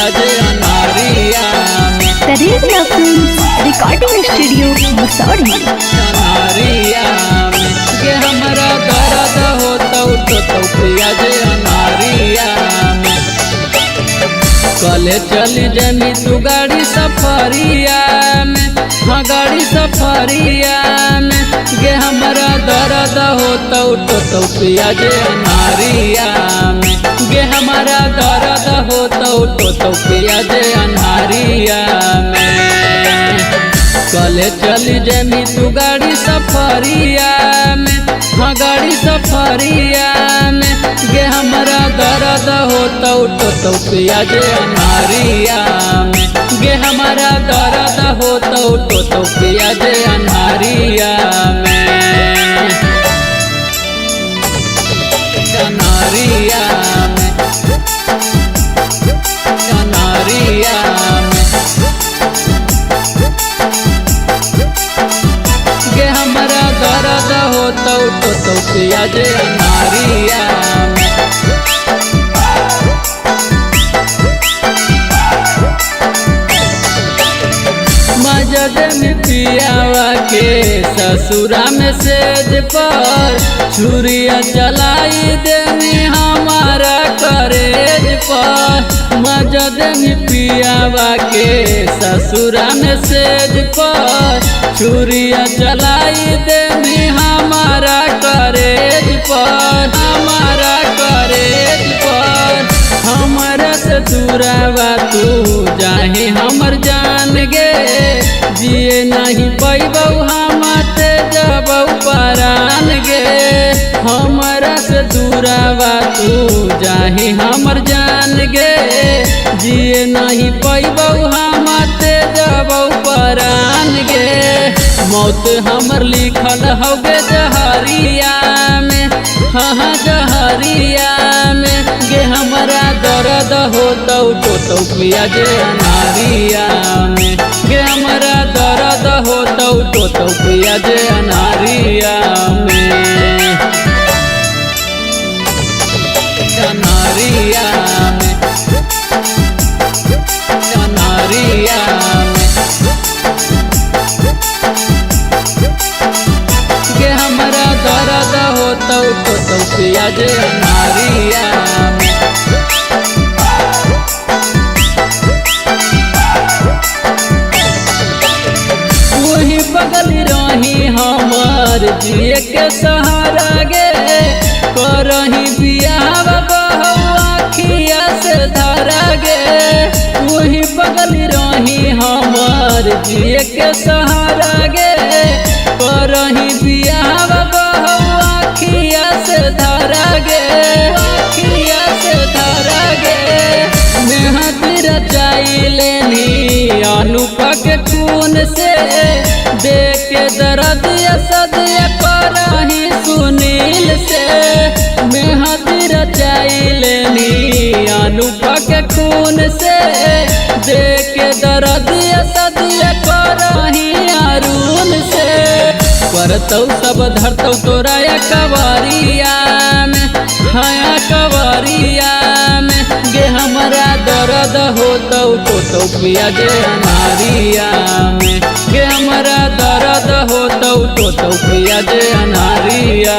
पिया जे अनारिया में करेरिया फिल्म्स रिकॉर्डिंग स्टूडियो मसौढ़ी। अनारिया में गे हमरा दर्द होता तो पिया जे अनारिया में कले चली जमी तू गाड़ी सफरिया में, हाँ गाड़ी सफरिया में गे हमरा दर्द होता तो पिया जे अनारिया में गे हमारा दर्द होता तो पिया जे अनारिया में कले चली जमी तू गाड़ी सफरिया में, हाँ गाड़ी सफरिया में गे हमरा दर्द होता तो पिया जे अनारिया में गे हमारा दर्द होता तो पिया जे अनारिया में अनारिया में अनारिया में गे हमरा दर्द होता तो पिया जे अनारिया में मजद में पियावा के ससुरा में सेज पर छुरिया चलाई देनी हमारा करेज पर मजद में पियावा के ससुरा में सेज पर छुरिया चलाई देनी हमारा करेज पर हमारा करेज पर हमारा से दूरावा तू जाहे हमर जान गे जिए नहीं पैबौ हमते जबौ परान गे हमारा से दूरावा तू जाहे हमर जान गे जिए नहीं पैबौ हमते जबौ परान गे मौत हमर लिखल हौगे जहरिया में, हाँ जहरिया में गे हमरा दर्द होता तो पिया जे अनारिया में गे हमरा दर्द होता तो पिया जे अनारिया में अनारिया में अनारिया में गे हमरा दर्द होता तो पिया जे अनारिया में वही बगल रही हमार जिए के सहारा गे करही बियाह बहु आखिया से धरा गे वही बगल रही हमार जिए के सहारा गे करही बियाह बहु आखिया से धरा गे आखिया से धरा गे मेहदी रचाई लेनी अनुपा के खून से देख के दर्द सदिया करही सुनील से मेहदी रचाई लेनी अनुपा के खून से देख के दर्द सदिया करही अरुण से करतौ सब धरतौ तोरा कवरिया में, हाँ कवरिया में गे हमरा दर्द होता तो पिया जे अनारिया में गे हमरा दर्द होता तो पिया जे अनारिया